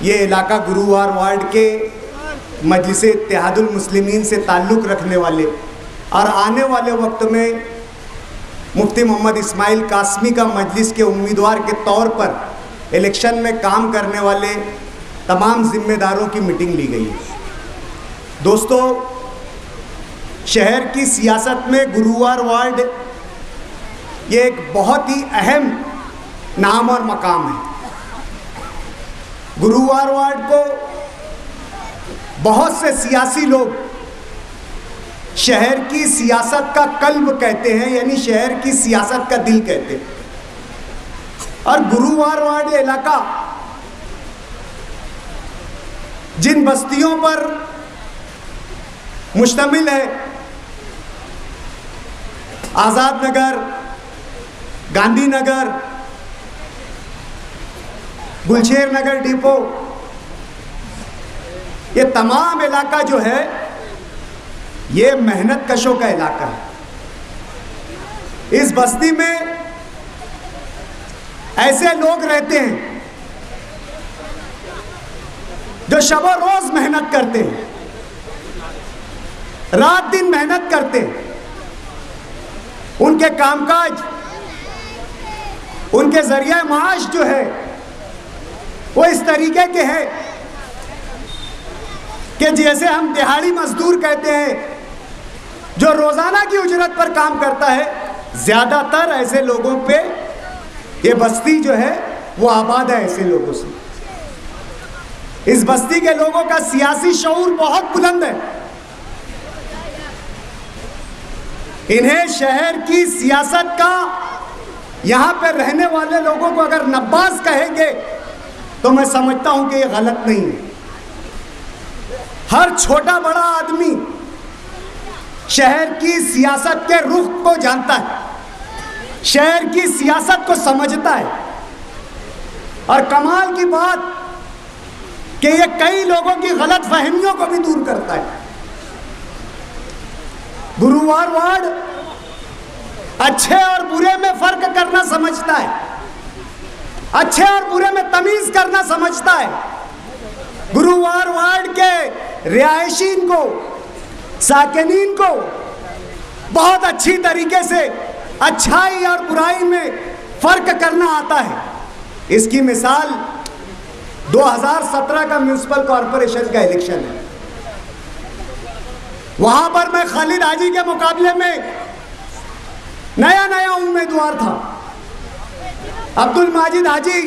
ये इलाका गुरुवार वार्ड के मजलिस इत्तेहादुल मुस्लिमीन से ताल्लुक़ रखने वाले और आने वाले वक्त में मुफ्ती मोहम्मद इस्माइल कासमी का मजलिस के उम्मीदवार के तौर पर इलेक्शन में काम करने वाले तमाम ज़िम्मेदारों की मीटिंग ली गई है। दोस्तों, शहर की सियासत में गुरुवार वार्ड ये एक बहुत ही अहम नाम और मकाम है। गुरुवार वार्ड को बहुत से सियासी लोग शहर की सियासत का कल्ब कहते हैं, यानी शहर की सियासत का दिल कहते हैं। और गुरुवार वार्ड इलाका जिन बस्तियों पर मुश्तमिल है, आज़ाद नगर, गांधी नगर, गुलशेर नगर डिपो, ये तमाम इलाका जो है ये मेहनत कशों का इलाका है। इस बस्ती में ऐसे लोग रहते हैं जो शब रोज मेहनत करते हैं, रात दिन मेहनत करते हैं। उनके कामकाज, उनके जरिए माश जो है वो इस तरीके के हैं कि जैसे हम दिहाड़ी मजदूर कहते हैं जो रोजाना की उजरत पर काम करता है, ज्यादातर ऐसे लोगों पे ये बस्ती जो है वो आबाद है। ऐसे लोगों से इस बस्ती के लोगों का सियासी शऊर बहुत बुलंद है। इन्हें शहर की सियासत का, यहां पर रहने वाले लोगों को अगर नब्बाज कहेंगे तो मैं समझता हूं कि ये गलत नहीं है। हर छोटा बड़ा आदमी शहर की सियासत के रुख को जानता है, शहर की सियासत को समझता है। और कमाल की बात कि ये कई लोगों की गलत फहमियों को भी दूर करता है। गुरुवार वार्ड अच्छे और बुरे में फर्क करना समझता है, अच्छे और बुरे में तमीज करना समझता है। गुरुवार वार्ड के रिहायशीन को, साकिनीन को बहुत अच्छी तरीके से अच्छाई और बुराई में फर्क करना आता है। इसकी मिसाल 2017 का म्यूनिसिपल कॉरपोरेशन का इलेक्शन है। वहां पर मैं खालिद हाजी के मुकाबले में नया उम्मीदवार था। अब्दुल माजिद हाजी,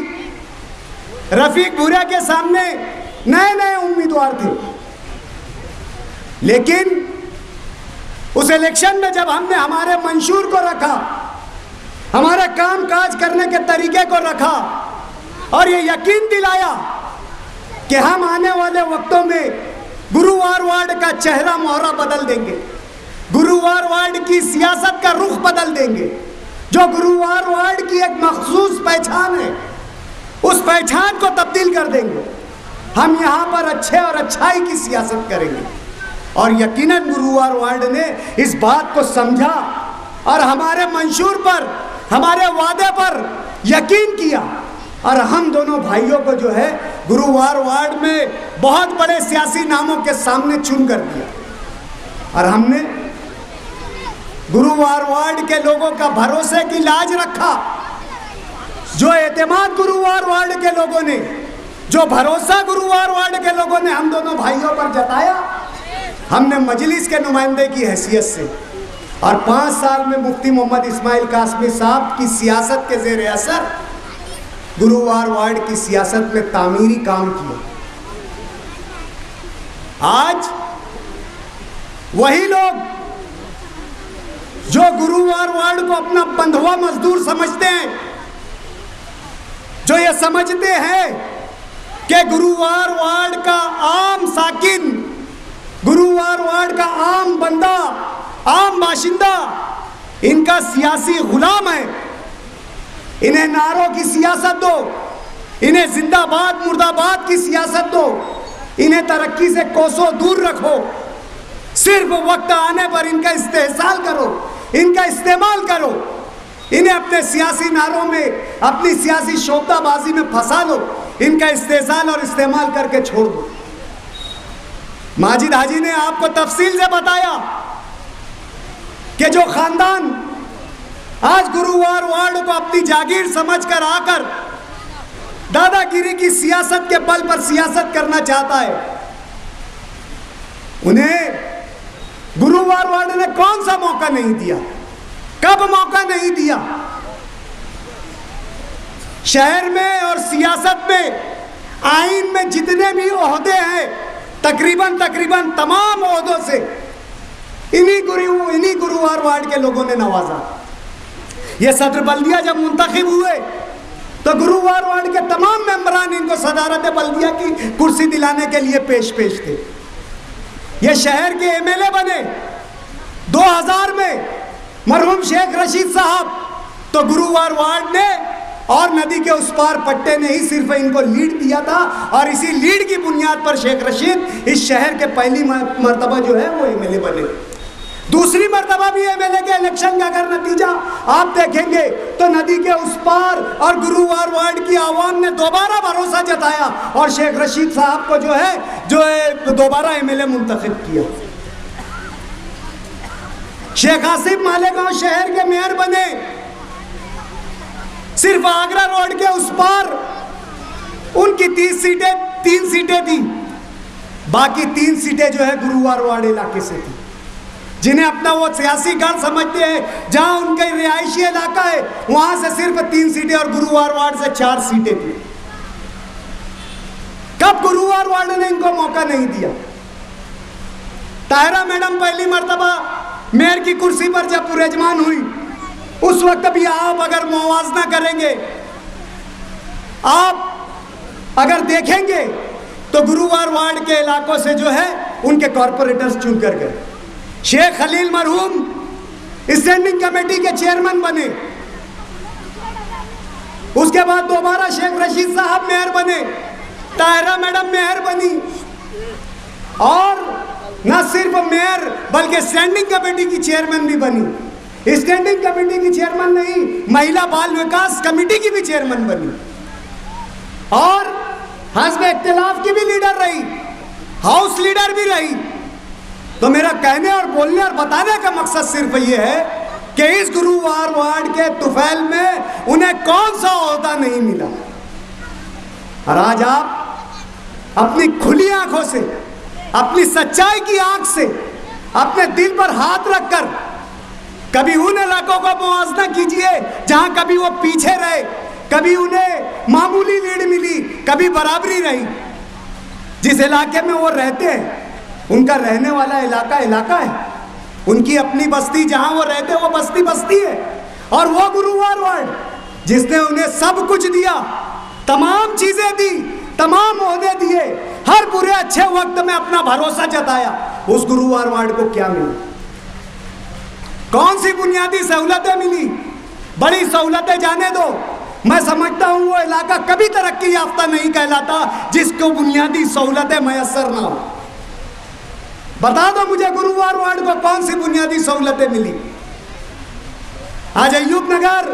रफीक भूरिया के सामने नए उम्मीदवार थे। लेकिन उस इलेक्शन में जब हमने हमारे मंशूर को रखा, हमारे काम काज करने के तरीके को रखा और ये यकीन दिलाया कि हम आने वाले वक्तों में गुरुवार वार्ड का चेहरा मोहरा बदल देंगे, गुरुवार वार्ड की सियासत का रुख बदल देंगे। जो गुरुवार वार्ड की एक मखसूस पहचान है, उस पहचान को तब्दील कर देंगे। हम यहाँ पर अच्छे और अच्छाई की सियासत करेंगे। और यकीनन गुरुवार वार्ड ने इस बात को समझा और हमारे मंशूर पर, हमारे वादे पर यकीन किया। और हम दोनों भाइयों को जो है गुरुवार वार्ड में बहुत बड़े सियासी नामों के सामने चुन कर दिया। और हमने गुरुवार वार्ड के लोगों का भरोसे की लाज रखा। जो एतमाद गुरुवार वार्ड के लोगों ने, जो भरोसा गुरुवार वार्ड के लोगों ने हम दोनों भाइयों पर जताया, हमने मजलिस के नुमाइंदे की हैसियत से और 5 साल में मुफ्ती मोहम्मद इस्माइल कासमी साहब की सियासत के ज़ेर असर गुरुवार वार्ड की सियासत में तामीरी काम किया। आज वही लोग जो गुरुवार वार्ड को अपना बंधुआ मजदूर समझते हैं, जो ये समझते हैं कि गुरुवार वार्ड का आम साकिन, गुरुवार वार्ड का आम बंदा, आम बाशिंदा इनका सियासी गुलाम है। इन्हें नारों की सियासत दो, इन्हें जिंदाबाद मुर्दाबाद की सियासत दो, इन्हें तरक्की से कोसों दूर रखो। सिर्फ वक्त आने पर इनका इस्तेहसाल करो, इनका इस्तेमाल करो, इन्हें अपने सियासी नारों में, अपनी सियासी शोबदाबाजी में फंसा लो। इनका इस्तेसाल और इस्तेमाल करके छोड़ दो। माजिद हाजी ने आपको तफसील से बताया कि जो खानदान आज गुरुवार वार्ड को अपनी जागीर समझकर आकर दादागिरी की सियासत के बल पर सियासत करना चाहता है, उन्हें गुरुवार वार्ड ने कौन सा मौका नहीं दिया, कब मौका नहीं दिया। शहर में और सियासत में आइन में जितने भी ओहदे हैं तकरीबन तमाम ओहदों से इन्हीं गुरुवार वार्ड के लोगों ने नवाजा। ये सदर बल्दिया जब मुंतखब हुए तो गुरुवार वार्ड के तमाम मेंबरान इनको सदारत बल्दिया की कुर्सी दिलाने के लिए पेश थे। ये शहर के एमएलए बने 2000 में मरहूम शेख रशीद साहब, तो गुरुवार वार्ड ने और नदी के उस पार पट्टे ने ही सिर्फ इनको लीड दिया था, और इसी लीड की बुनियाद पर शेख रशीद इस शहर के पहली मर्तबा जो है वो एमएलए बने। दूसरी मर्तबा भी एमएलए के इलेक्शन का अगर नतीजा आप देखेंगे तो नदी के उस पार और गुरुवार वार्ड की आवाम ने दोबारा भरोसा जताया और शेख रशीद साहब को जो है दोबारा एमएलए मुंतखब किया। शेख आसिफ मालेगांव शहर के मेयर बने। सिर्फ आगरा रोड के उस पार उनकी 3 सीटें थी, बाकी 3 सीटें जो है गुरुवार वार्ड इलाके से थी, जिन्हें अपना वो सियासी गढ़ समझते हैं, जहां उनका रिहायशी इलाका है वहां से सिर्फ 3 सीटें और गुरुवार वार्ड से 4 सीटें थी। कब गुरुवार वार्ड ने इनको मौका नहीं दिया? ताहिरा मैडम पहली मर्तबा मेयर की कुर्सी पर जब पुरजमान हुई उस वक्त भी आप अगर मुवाजना करेंगे, आप अगर देखेंगे तो गुरुवार वार्ड के इलाकों से जो है उनके कॉरपोरेटर्स चुन कर गए। शेख खलील मरहूम स्टैंडिंग कमेटी के चेयरमैन बने, उसके बाद दोबारा शेख रशीद साहब मेयर बने, ताहिरा मैडम मेयर बनी, और न सिर्फ मेयर बल्कि स्टैंडिंग कमेटी की चेयरमैन भी बनी। स्टैंडिंग कमेटी की चेयरमैन नहीं, महिला बाल विकास कमेटी की भी चेयरमैन बनी, और हस्ब इख्तिलाफ की भी लीडर रही, हाउस लीडर भी रही। तो मेरा कहने और बोलने और बताने का मकसद सिर्फ ये है कि इस गुरुवार वार्ड के तुफैल में उन्हें कौन सा ओहदा नहीं मिला। और आज आप अपनी खुली आंखों से, अपनी सच्चाई की आंख से, अपने दिल पर हाथ रखकर कभी उन इलाकों का मुआवजा कीजिए जहां कभी वो पीछे रहे, कभी उन्हें मामूली लीड मिली, कभी बराबरी रही। जिस इलाके में वो रहते हैं उनका रहने वाला इलाका है, उनकी अपनी बस्ती जहां वो रहते हैं वो बस्ती है, और वो गुरुवार वार्ड जिसने उन्हें सब कुछ दिया, तमाम चीजें दी, तमाम ओहदे दिए, हर बुरे अच्छे वक्त में अपना भरोसा जताया, उस गुरुवार वार्ड को क्या मिला? कौन सी बुनियादी सहूलतें मिली? बड़ी सहूलतें जाने दो, मैं समझता हूं वो इलाका कभी तरक्की याफ्ता नहीं कहलाता जिसको बुनियादी सहूलतें मैसर ना हो। बता दो मुझे गुरुवार वार्ड को कौन सी बुनियादी सहूलतें मिली? आज अय्यूब नगर,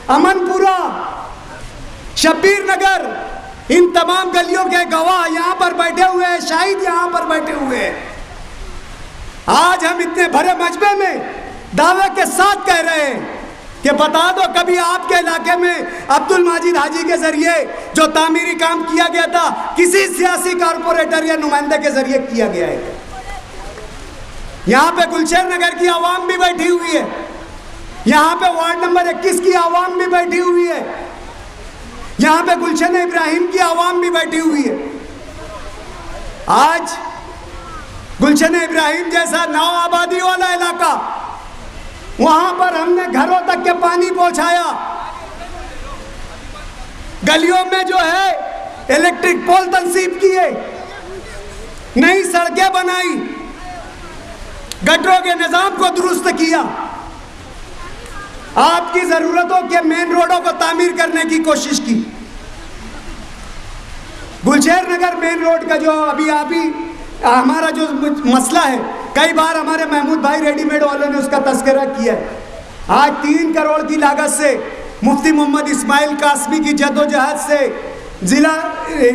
अमनपुरा, शब्बीर नगर, इन तमाम गलियों के गवाह यहां पर बैठे हुए हैं, शाहिद यहां पर बैठे हुए हैं। आज हम इतने भरे मजबे में दावे के साथ कह रहे हैं कि बता दो कभी आपके इलाके में अब्दुल माजिद हाजी के जरिए जो तामीरी काम किया गया था किसी सियासी कारपोरेटर या नुमाइंदे के जरिए किया गया है? यहाँ पे गुलशेर नगर की आवाम भी बैठी हुई है, यहाँ पे वार्ड नंबर 21 की आवाम भी बैठी हुई है, यहाँ पे गुलशन इब्राहिम की आवाम भी बैठी हुई है। आज गुलशन इब्राहिम जैसा नौ आबादी वाला इलाका, वहां पर हमने घरों तक के पानी पहुंचाया, गलियों में जो है इलेक्ट्रिक पोल तंसीब किए, नई सड़कें बनाई, गटरों के निजाम को दुरुस्त किया, आपकी जरूरतों के मेन रोडों को तामीर करने की कोशिश की। गुलशेर नगर मेन रोड का जो अभी हमारा जो मसला है, कई बार हमारे महमूद भाई रेडीमेड वालों ने उसका तस्करा किया है। आज 3 करोड़ की लागत से मुफ्ती मोहम्मद इस्माइल कासमी की जद्दोजहद से जिला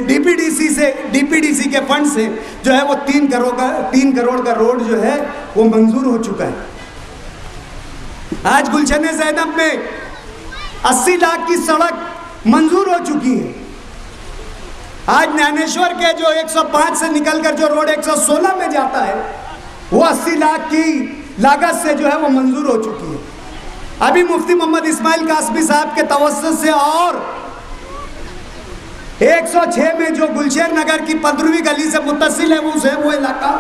डीपीडीसी के फंड से जो है वो 3 करोड़ का रोड जो है वो मंजूर हो चुका है। आज गुलशन ज़ैनब में 80 लाख की सड़क मंजूर हो चुकी है। आज ज्ञानेश्वर के जो 105 से निकलकर जो रोड 116 में जाता है वो 80 लाख की लागत से जो है वो मंजूर हो चुकी है। अभी मुफ्ती मोहम्मद इस्माइल कासमी साहब के तवज्जुह से और 106 में जो गुलशेर नगर की 15वीं गली से मुत्तसिल है वो इलाका,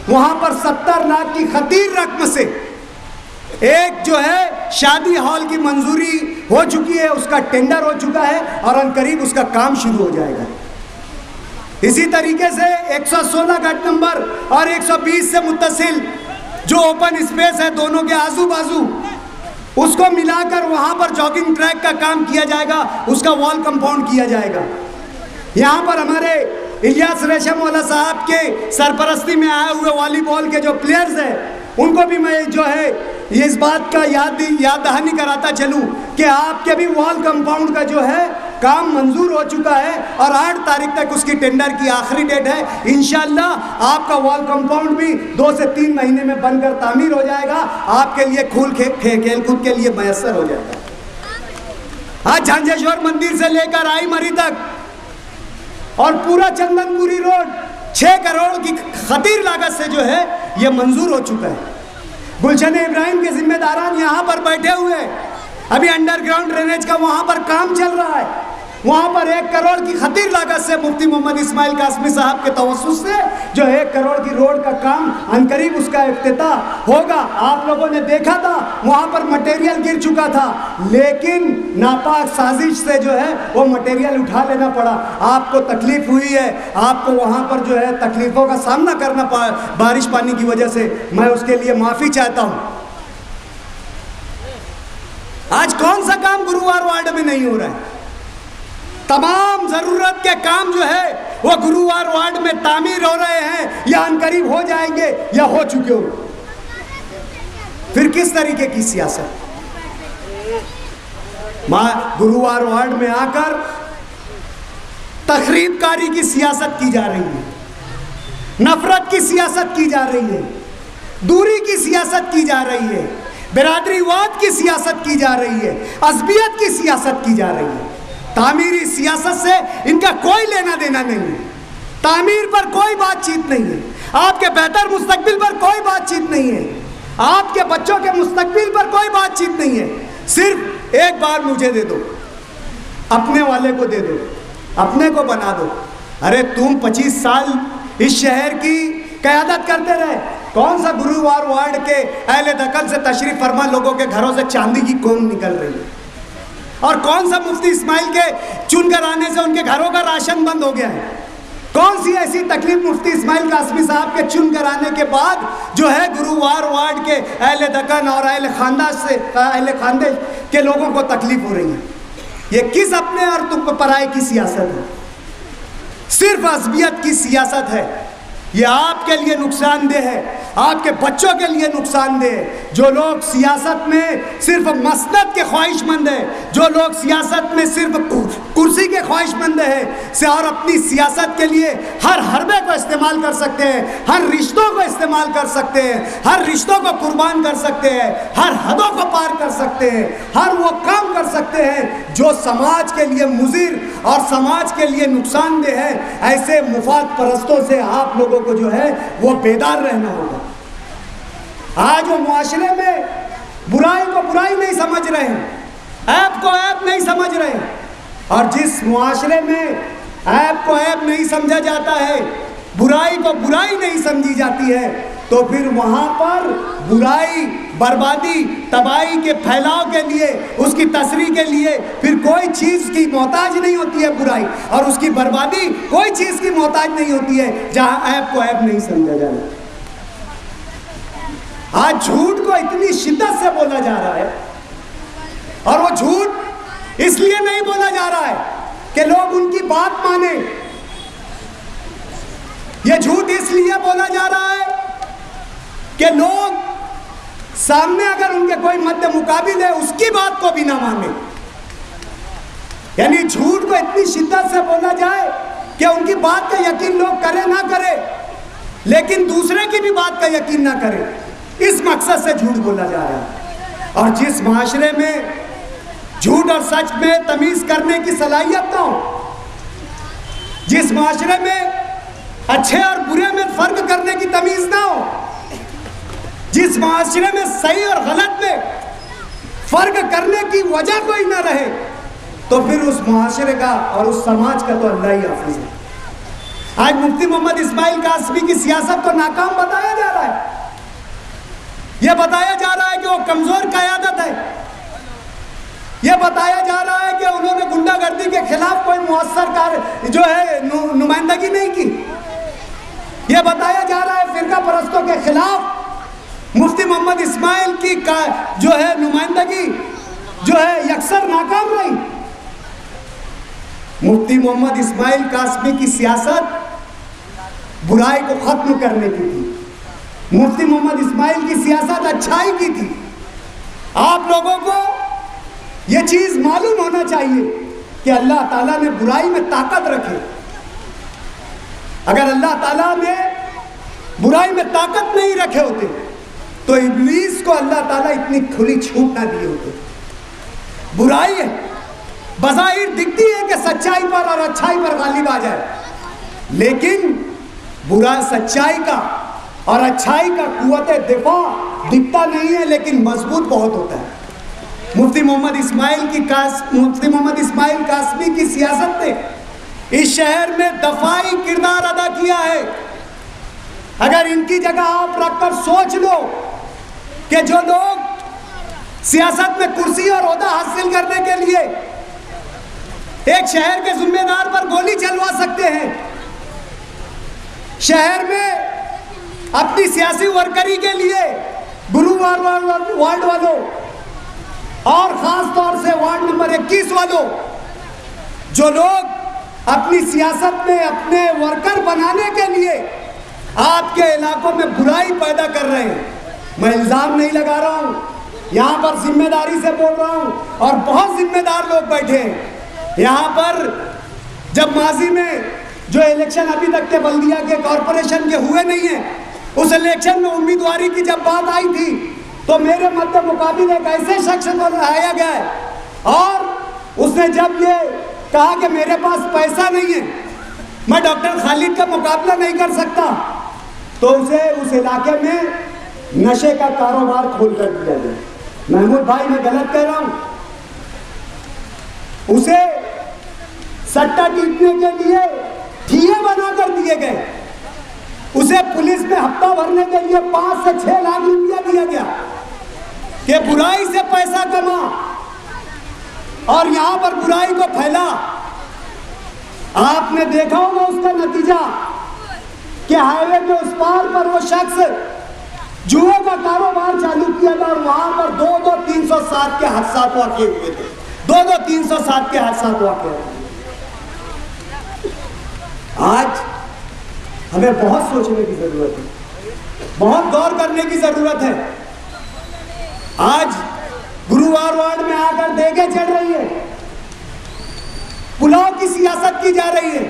वहां पर 70 लाख की खतीर रकम से एक जो है शादी हॉल की मंजूरी हो चुकी है, उसका टेंडर हो चुका है और अनकरीब उसका काम शुरू हो जाएगा। इसी तरीके से 116 गट नंबर और 120 से मुत्तसिल जो ओपन स्पेस है दोनों के आजू बाजू, उसको मिलाकर वहां पर जॉगिंग ट्रैक का काम किया जाएगा, उसका वॉल कंपाउंड किया जाएगा। यहाँ पर हमारे इलियास रेशम वाला साहब के सरपरस्ती में आए हुए वॉलीबॉल के जो प्लेयर्स हैं उनको भी मैं जो है ये इस बात का याद दहानी कराता चलूँ कि आपके भी वॉल कंपाउंड का जो है काम मंजूर हो चुका है और 8 तारीख तक उसकी टेंडर की आखिरी डेट है। इंशाल्लाह आपका वॉल कंपाउंड भी 2 से 3 महीने में बनकर तामीर हो जाएगा, आपके लिए खेल कूद के लिए मैसर हो जाएगा। आज झांझेश्वर मंदिर से लेकर आई मरी तक और पूरा चंदनपुरी रोड 6 करोड़ की खतीर लागत से जो है ये मंजूर हो चुका है। गुलशन इब्राहिम के जिम्मेदारान यहाँ पर बैठे हुए हैं, अभी अंडरग्राउंड ड्रेनेज का वहाँ पर काम चल रहा है, वहाँ पर 1 करोड़ की खतीर लागत से मुफ्ती मोहम्मद इस्माइल कासमी साहब के तवज्जुह से जो 1 करोड़ की रोड का काम अनकरीब उसका इफ्तिताह होगा। आप लोगों ने देखा था वहाँ पर मटेरियल गिर चुका था, लेकिन नापाक साजिश से जो है वो मटेरियल उठा लेना पड़ा। आपको तकलीफ हुई है, आपको वहाँ पर जो है तकलीफ़ों का सामना करना पड़ा बारिश पानी की वजह से, मैं उसके लिए माफ़ी चाहता हूँ। आज कौन सा काम गुरुवार वार्ड में नहीं हो रहा है? तमाम जरूरत के काम जो है वो गुरुवार वार्ड में तामीर हो रहे हैं या अनकरीब हो जाएंगे या हो चुके हो। फिर किस तरीके की सियासत? गुरुवार वार्ड में आकर तखरीबकारी की सियासत की जा रही है, नफरत की सियासत की जा रही है, दूरी की सियासत की जा रही है, बिरादरीवाद की सियासत की जा रही है, अज़बियत की सियासत की जा रही है। तामीरी सियासत से इनका कोई लेना देना नहीं है, तामीर पर कोई बातचीत नहीं है, आपके बेहतर मुस्तकबिल पर कोई बातचीत नहीं है, आपके बच्चों के मुस्तकबिल पर कोई बातचीत नहीं है। सिर्फ एक बार मुझे दे दो, अपने वाले को दे दो, अपने को बना दो। अरे तुम 25 साल इस शहर की क़यादत करते रहे, कौन सा गुरुवार वार्ड के अहले दखल से तशरीफ फरमा लोगों के घरों से चांदी की कौन निकल रही है, और कौन सा मुफ्ती इस्माइल के चुनकर आने से उनके घरों का राशन बंद हो गया है? कौन सी ऐसी तकलीफ मुफ्ती इस्माइल कासमी साहब के चुनकर आने के बाद जो है गुरुवार वार्ड के अहले दक्कन और अहले खानदेश के लोगों को तकलीफ हो रही है? ये किस अपने और तुम पराये की सियासत है? सिर्फ अज़बियत की सियासत है। ये आपके लिए नुकसानदेह है, आपके बच्चों के लिए नुकसानदेह है। जो लोग सियासत में सिर्फ मसनद के ख्वाहिशमंद है, जो लोग सियासत में सिर्फ कुर्सी के ख्वाहिशमंद है से और अपनी सियासत के लिए हर हरबे को इस्तेमाल कर सकते हैं, हर रिश्तों को इस्तेमाल कर सकते हैं, हर रिश्तों को कुर्बान कर सकते हैं, हर हदों को पार कर सकते हैं, हर वो काम कर सकते हैं जो समाज के लिए मुज़िर और समाज के लिए नुकसानदेह है। ऐसे मुफाद परस्तों से आप लोगों को जो है वो बेदार रहना होगा। आज वो मुआशरे में बुराई को बुराई नहीं समझ रहे हैं, ऐब को ऐब नहीं समझ रहे हैं, और जिस मुआशरे में ऐब को ऐब नहीं समझा जाता है, बुराई को बुराई नहीं समझी जाती है, तो फिर वहाँ पर बुराई, बर्बादी, तबाही के फैलाव के लिए, उसकी तसरीह के लिए फिर कोई चीज़ की मोहताज नहीं होती है बुराई, और उसकी बर्बादी कोई चीज़ की मोहताज नहीं होती है जहाँ ऐब को ऐब नहीं समझा जाए। आज झूठ को इतनी शिद्दत से बोला जा रहा है, और वो झूठ इसलिए नहीं बोला जा रहा है कि लोग उनकी बात माने, ये झूठ इसलिए बोला जा रहा है कि लोग सामने अगर उनके कोई मद्दे मुकाबिल है उसकी बात को भी ना माने। यानी झूठ को इतनी शिद्दत से बोला जाए कि उनकी बात का यकीन लोग करें ना करें, लेकिन दूसरे की भी बात का यकीन ना करें, इस मकसद से झूठ बोला जा रहा है। और जिस माशरे में झूठ और सच में तमीज करने की सलाहियत ना हो, जिस माशरे में अच्छे और बुरे में फर्क करने की तमीज ना हो, जिस माशरे में सही और गलत में फर्क करने की वजह कोई ना रहे, तो फिर उस माशरे का और उस समाज का तो अल्लाह ही हाफिज है। आज मुफ्ती मोहम्मद इस्माइल कासमी की सियासत को नाकाम बताया जा रहा है। यह बताया जा रहा है कि वो कमजोर क़यादत है। यह बताया जा रहा है कि उन्होंने गुंडागर्दी के खिलाफ कोई मुअस्सर कार्य जो है नुमाइंदगी नहीं की। यह बताया जा रहा है फिरका परस्तों के खिलाफ मुफ्ती मोहम्मद इस्माइल की जो है नुमाइंदगी जो है यकसर नाकाम रही। मुफ्ती मोहम्मद इस्माइल कासमी की सियासत बुराई को खत्म करने की थी। मुफ्ती मोहम्मद इस्माइल की सियासत अच्छाई की थी। आप लोगों को यह चीज मालूम होना चाहिए कि अल्लाह ताला ने बुराई में ताकत रखी। अगर अल्लाह ताला ने बुराई में ताकत नहीं रखे होते तो इब्लीस को अल्लाह ताला इतनी खुली छूट ना दिए होते। बुराई है, बज़ाहिर दिखती है कि सच्चाई पर और अच्छाई पर गालिब आ जाए, लेकिन बुरा सच्चाई का और अच्छाई का कुव्वत दिफा दिखता नहीं है, लेकिन मजबूत बहुत होता है। मुफ्ती मोहम्मद इस्माइल कासमी की सियासत ने इस शहर में दफाई किरदार अदा किया है। अगर इनकी जगह आप रखकर सोच लो कि जो लोग सियासत में कुर्सी और ओहदा हासिल करने के लिए एक शहर के जिम्मेदार पर गोली चलवा सकते हैं, शहर में अपनी सियासी वर्करी के लिए गुरुवार वार्ड वालों और खास तौर से वार्ड नंबर 21 वालों, जो लोग अपनी सियासत में अपने वर्कर बनाने के लिए आपके इलाकों में बुराई पैदा कर रहे हैं। मैं इल्जाम नहीं लगा रहा हूं, यहां पर जिम्मेदारी से बोल रहा हूं, और बहुत जिम्मेदार लोग बैठे हैं यहां पर। जब माजी में जो इलेक्शन अभी तक के बल्दिया के कॉरपोरेशन के हुए नहीं है, उस इलेक्शन में उम्मीदवारी की जब बात आई थी तो मेरे मध्य मुकाबिल एक ऐसे शख्स को लाया गया है, और उसने जब ये कहा कि मेरे पास पैसा नहीं है, मैं डॉक्टर खालिद का मुकाबला नहीं कर सकता, तो उसे उस इलाके में नशे का कारोबार खोल कर दिया गया। महमूद भाई, मैं गलत कह रहा हूं? उसे सट्टा टीटने के लिए ठिये बना कर दिए गए। उसे पुलिस में हफ्ता भरने के लिए 5 से 6 लाख रुपया दिया गया कि बुराई से पैसा कमा और यहां पर बुराई को फैला। आपने देखा होगा उसका नतीजा कि हाईवे के उस पार पर वो शख्स जुए का कारोबार चालू किया था और वहां पर 2-2 307 के हादसा वाक़ हुए थे। 2-2 307 के हादसा वाक़ हुए। आज हमें बहुत सोचने की जरूरत है, बहुत गौर करने की जरूरत है। आज गुरुवार वार्ड में आकर देखें चढ़ रही है, पुलाव की सियासत की जा रही है।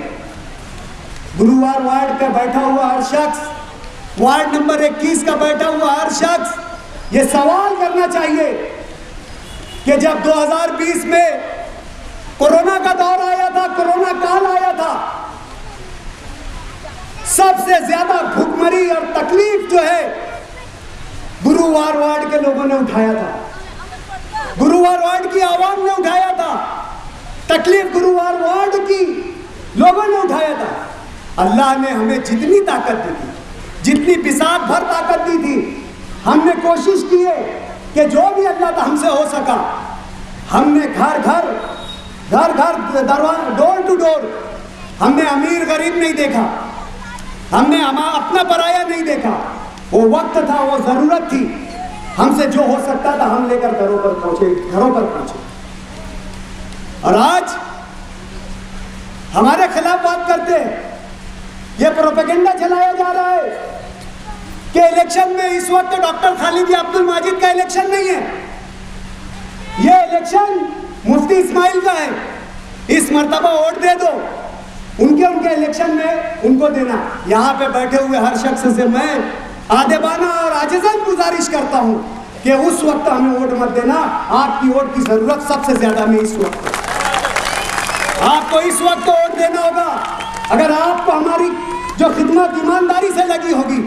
गुरुवार वार्ड का बैठा हुआ हर शख्स, वार्ड नंबर 21 का बैठा हुआ हर शख्स ये सवाल करना चाहिए कि जब 2020 में कोरोना का दौर आया था, कोरोना काल आया था, सबसे ज्यादा भूखमरी और तकलीफ जो है गुरुवार वार्ड के लोगों ने उठाया था, गुरुवार वार्ड की आवाम ने उठाया था। तकलीफ गुरुवार वार्ड की लोगों ने उठाया था। अल्लाह ने हमें जितनी ताकत दी थी, जितनी बिसात भर ताकत दी थी, हमने कोशिश की है कि जो भी अल्लाह का हमसे हो सका, हमने घर घर दरवाजा डोर टू डोर, हमने अमीर गरीब नहीं देखा, हमने अपना पराया नहीं देखा। वो वक्त था, वो जरूरत थी, हमसे जो हो सकता था हम लेकर घरों पर पहुंचे। और आज हमारे खिलाफ बात करते हैं। ये प्रोपेगेंडा चलाया जा रहा है कि इलेक्शन में इस वक्त डॉक्टर खालिद या अब्दुल माजिद का इलेक्शन नहीं है, ये इलेक्शन मुफ्ती इस्माइल का है। इस मर्तबा वोट दे दो, उनके इलेक्शन में उनको देना। यहाँ पे बैठे हुए हर शख्स से मैं आदेबाना और आजिज़न गुजारिश करता हूँ कि उस वक्त हमें वोट मत देना, आपकी वोट की जरूरत सबसे ज्यादा में इस वक्त है। आपको इस वक्त वोट देना होगा। अगर आपको हमारी जो खिदमत ईमानदारी से लगी होगी,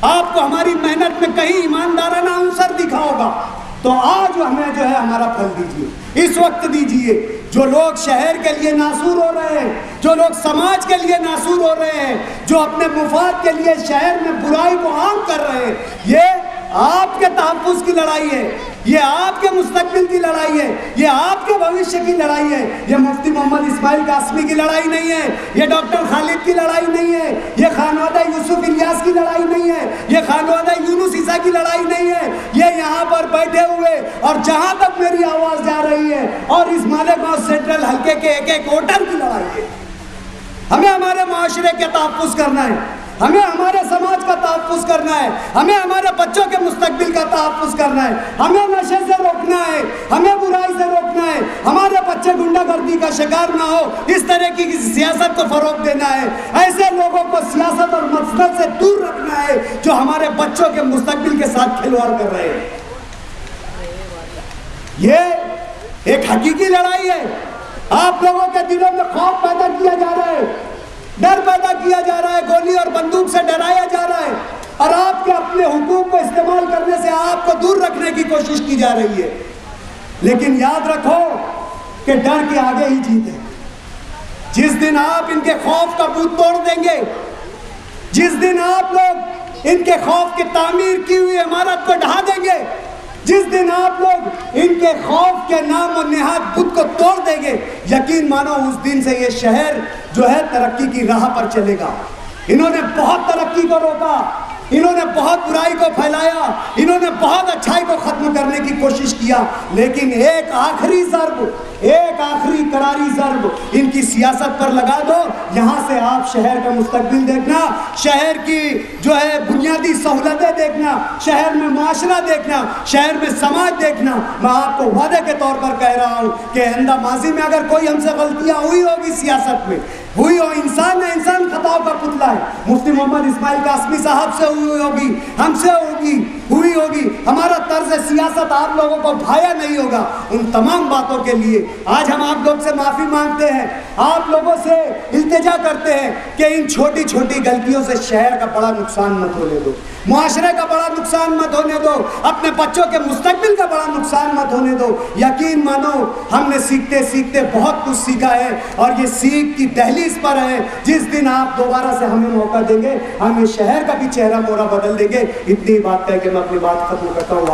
आपको हमारी मेहनत में कहीं ईमानदाराना अंसर दिखा होगा, तो आज हमें जो है हमारा फल दीजिए, इस वक्त दीजिए। जो लोग शहर के लिए नासूर हो रहे हैं, जो लोग समाज के लिए नासूर हो रहे हैं, जो अपने मुफाद के लिए शहर में बुराई को आम कर रहे हैं, ये आपके तहफ़्फ़ुज़ की लड़ाई है, ये आपके मुस्तक़बिल की लड़ाई है, ये आपके भविष्य की लड़ाई है। ये मुफ्ती मोहम्मद इस्माइल कासमी की लड़ाई नहीं है, ये डॉक्टर खालिद की लड़ाई नहीं है, ये खानवादा यूसुफ इलियास की लड़ाई नहीं है, ये खानवादा यूनुस ईसा की लड़ाई नहीं है। ये यहाँ पर बैठे हुए और जहाँ तक मेरी आवाज़ जा रही है और इस मालेगांव सेंट्रल हल्के के एक एक वोटर की लड़ाई है। हमें हमारे माशरे के तहफ़्फ़ुज़ करना है, हमें हमारे समाज का तहफ़्फ़ुज़ करना है, हमें हमारे बच्चों के मुस्तक़बिल का तहफ़्फ़ुज़ करना है, हमें नशे से रोकना है, हमें बुराई से रोकना है, हमारे बच्चे गुंडागर्दी का शिकार ना हो, इस तरह की सियासत को फ़रोग़ देना है। ऐसे लोगों को सियासत और मक़सद से दूर रखना है जो हमारे बच्चों के मुस्तक़बिल के साथ खिलवाड़ कर रहे हैं। ये एक हकीकी लड़ाई है। आप लोगों के दिलों में खौफ पैदा किया जा रहा है, डर पैदा किया जा रहा है, गोली और बंदूक से डराया जा रहा है और आपके अपने हुकूक को इस्तेमाल करने से आपको दूर रखने की कोशिश की जा रही है। लेकिन याद रखो कि डर के आगे ही जीत है। जिस दिन आप इनके खौफ का बूथ तोड़ देंगे, जिस दिन आप लोग इनके खौफ की तामीर की हुई इमारत को ढहा देंगे, जिस दिन आप लोग इनके खौफ के नाम और निहाद बुत को तोड़ देंगे, यकीन मानो उस दिन से ये शहर जो है तरक्की की राह पर चलेगा। इन्होंने बहुत तरक्की को रोका, इन्होंने बहुत बुराई को फैलाया, इन्होंने बहुत अच्छाई को खत्म करने की कोशिश किया, लेकिन एक आखिरी ज़र्ब, एक आखिरी करारी ज़र्ब इनकी सियासत पर लगा दो। यहाँ से आप शहर का मुस्तकबिल देखना, शहर की जो है बुनियादी सहूलतें देखना, शहर में माशरा देखना, शहर में समाज देखना। मैं आपको वादे के तौर पर कह रहा हूँ कि आइंदा माजी में अगर कोई हमसे गलतियाँ हुई होगी सियासत में, हुई हो, इंसान है, इंसान खताओं का पुतला है। मुफ्ती मोहम्मद इस्माइल कासमी साहब से हुई होगी, हमसे हुई होगी, हमारा तर्ज सियासत आप लोगों को भाया नहीं होगा। उन तमाम बातों के लिए आज हम आप लोग से माफ़ी मांगते हैं, आप लोगों से इल्तिजा करते हैं कि इन छोटी छोटी गलतियों से शहर का बड़ा नुकसान मत होने दो, मुआशरे का बड़ा नुकसान मत होने दो, अपने बच्चों के मुस्तकबिल का बड़ा नुकसान मत होने दो। यकीन मानो हमने सीखते सीखते बहुत कुछ सीखा है और ये सीख की दहलीज पर है। जिस दिन आप दोबारा से हमें मौका देंगे, हम इस शहर का भी चेहरा मोहरा बदल देंगे। इतनी बात कह के मैं अपनी बात खत्म करता हूँ।